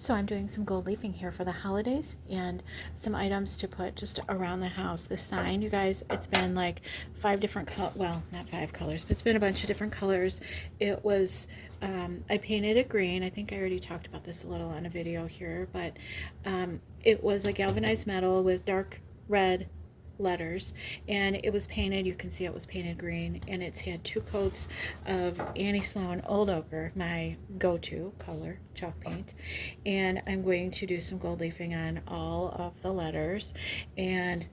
So I'm doing some gold leafing here for the holidays and some items to put just around the house. The sign, you guys, it's been like 5 different colors, well, not 5 colors, but it's been a bunch of different colors. It was, I painted it green. I think I already talked about this a little on a video here, but it was a galvanized metal with dark red letters, and it was painted, you can see it was painted green, and it's had 2 coats of Annie Sloan Old Ochre, my go-to color chalk paint, and I'm going to do some gold leafing on all of the letters and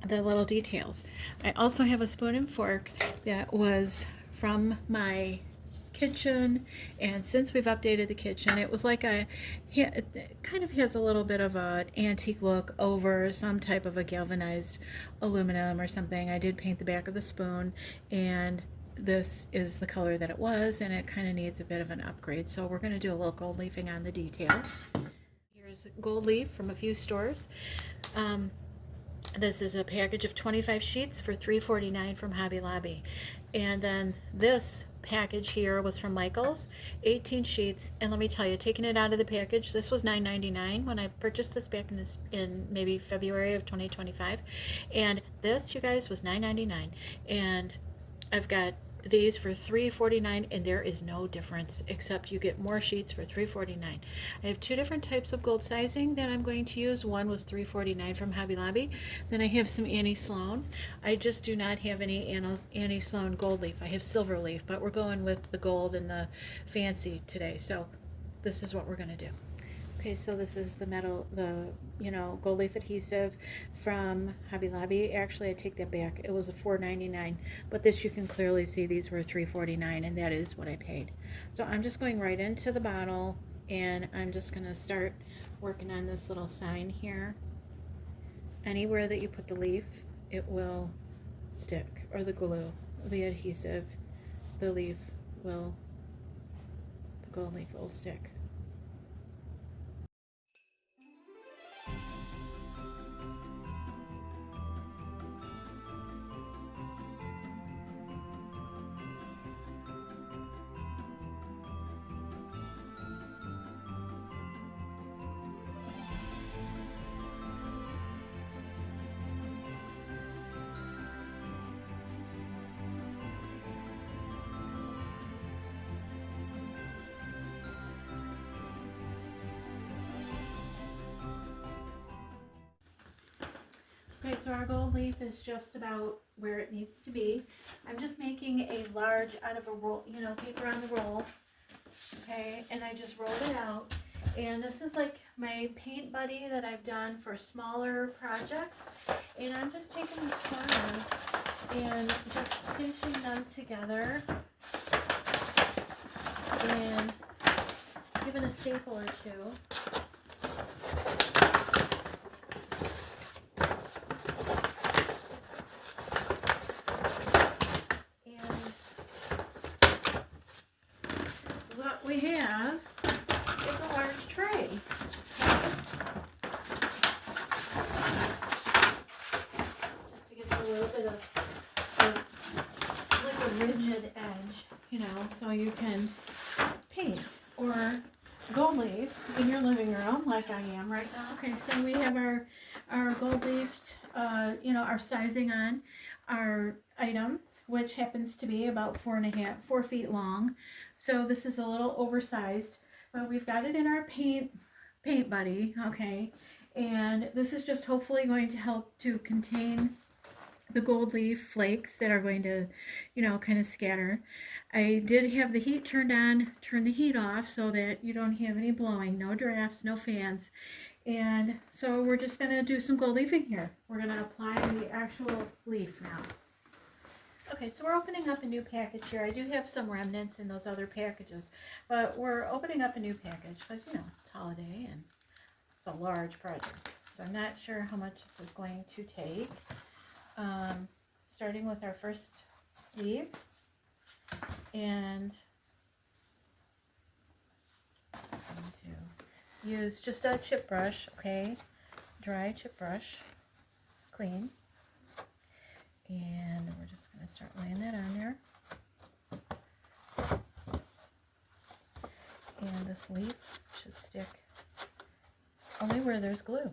the little details. I also have a spoon and fork that was from my kitchen, and since we've updated the kitchen, it was like it kind of has a little bit of an antique look over some type of a galvanized aluminum or something. I did paint the back of the spoon, and this is the color that it was, and it kind of needs a bit of an upgrade, so we're going to do a little gold leafing on the detail. Here's gold leaf from a few stores. This is a package of 25 sheets for $3.49 from Hobby Lobby. And then this package here was from Michael's, 18 sheets. And let me tell you, taking it out of the package, this was $9.99 when I purchased this back in maybe February of 2025. And this, you guys, was $9.99. And I've got these for $3.49, and there is no difference except you get more sheets for $3.49. I have 2 different types of gold sizing that I'm going to use. One was $3.49 from Hobby Lobby. Then I have some Annie Sloan. I just do not have any Annie Sloan gold leaf. I have silver leaf, but we're going with the gold and the fancy today. So this is what we're going to do. Okay, so this is the metal, gold leaf adhesive from Hobby Lobby. Actually, I take that back. It was a $4.99, but this you can clearly see these were $3.49, and that is what I paid. So I'm just going right into the bottle, and I'm just going to start working on this little sign here. Anywhere that you put the leaf, it will stick, or the glue, the adhesive, the gold leaf will stick. Okay, so our gold leaf is just about where it needs to be. I'm just making a large out of a roll, paper on the roll. Okay, and I just rolled it out. And this is like my paint buddy that I've done for smaller projects. And I'm just taking these corners and just pinching them together and giving a staple or 2. What we have is a large tray. Just to give it a little bit of like a rigid edge, so you can paint or gold leaf in your living room like I am right now. Okay, so we have our gold leafed, our sizing on our item, which happens to be about 4 feet long. So this is a little oversized, but we've got it in our paint buddy, okay? And this is just hopefully going to help to contain the gold leaf flakes that are going to, kind of scatter. I did have the heat turned on, turn the heat off so that you don't have any blowing, no drafts, no fans. And so we're just going to do some gold leafing here. We're going to apply the actual leaf now. Okay, so we're opening up a new package here. I do have some remnants in those other packages, but we're opening up a new package because, it's holiday and it's a large project. So I'm not sure how much this is going to take. Starting with our first leaf, and I'm going to use just a chip brush, okay, dry chip brush, clean. And we're just going to start laying that on there. And this leaf should stick only where there's glue.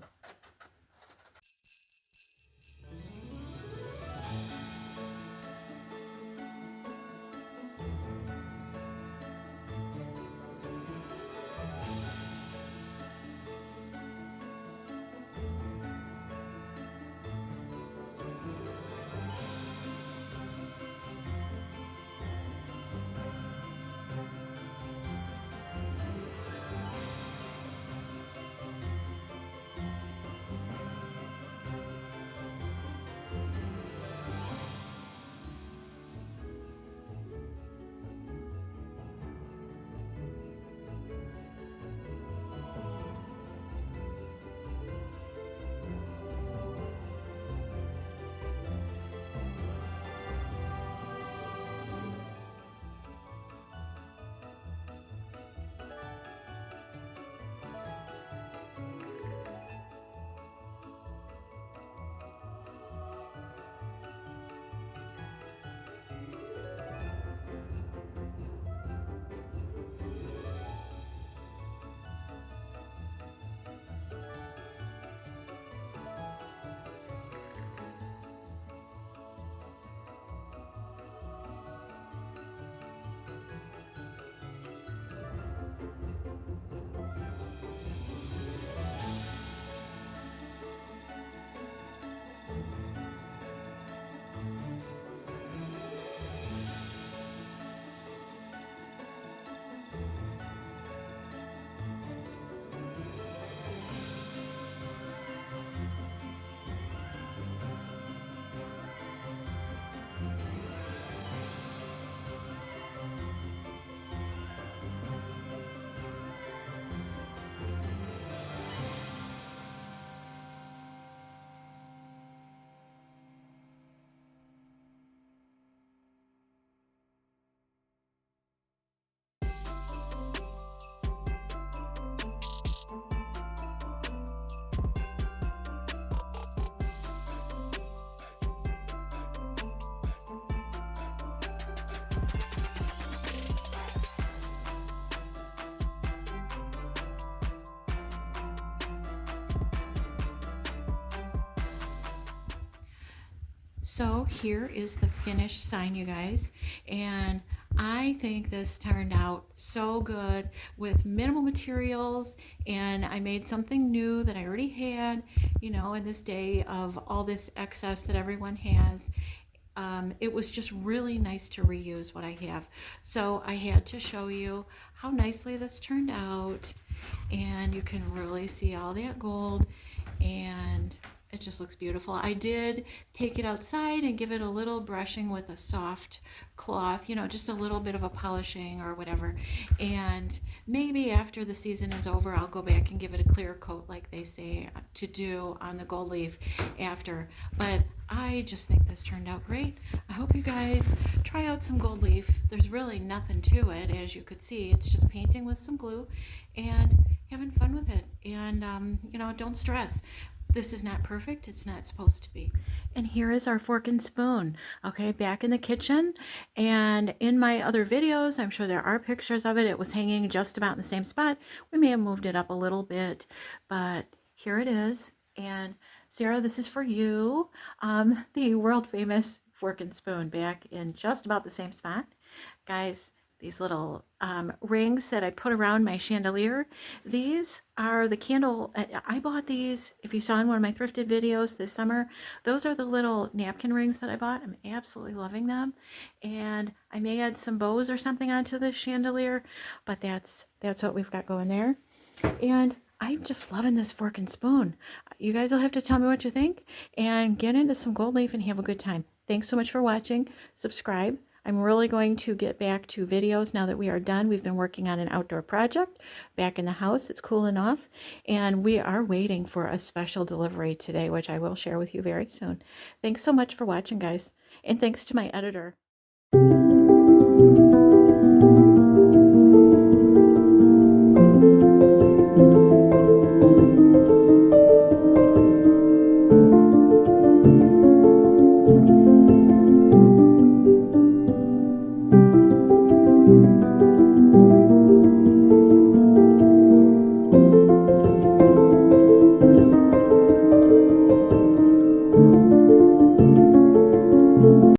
So here is the finished sign, you guys, and I think this turned out so good with minimal materials, and I made something new that I already had, you know, in this day of all this excess that everyone has. It was just really nice to reuse what I have. So I had to show you how nicely this turned out, and you can really see all that gold, and it just looks beautiful. I did take it outside and give it a little brushing with a soft cloth, you know, just a little bit of a polishing or whatever. And maybe after the season is over, I'll go back and give it a clear coat like they say to do on the gold leaf after. But I just think this turned out great. I hope you guys try out some gold leaf. There's really nothing to it, as you could see. It's just painting with some glue and having fun with it. And, you know, don't stress. This is not perfect. It's not supposed to be. And here is our fork and spoon, okay, back in the kitchen. And in my other videos, I'm sure there are pictures of it. It was hanging just about in the same spot. We may have moved it up a little bit, but here it is. And Sarah, this is for you. The world famous fork and spoon back in just about the same spot. Guys, these little rings that I put around my chandelier. These are the candle. I bought these, if you saw in one of my thrifted videos this summer, those are the little napkin rings that I bought. I'm absolutely loving them. And I may add some bows or something onto the chandelier, but that's what we've got going there. And I'm just loving this fork and spoon. You guys will have to tell me what you think and get into some gold leaf and have a good time. Thanks so much for watching. Subscribe. I'm really going to get back to videos now that we are done. We've been working on an outdoor project back in the house. It's cooling off, and we are waiting for a special delivery today, which I will share with you very soon. Thanks so much for watching, guys, and thanks to my editor.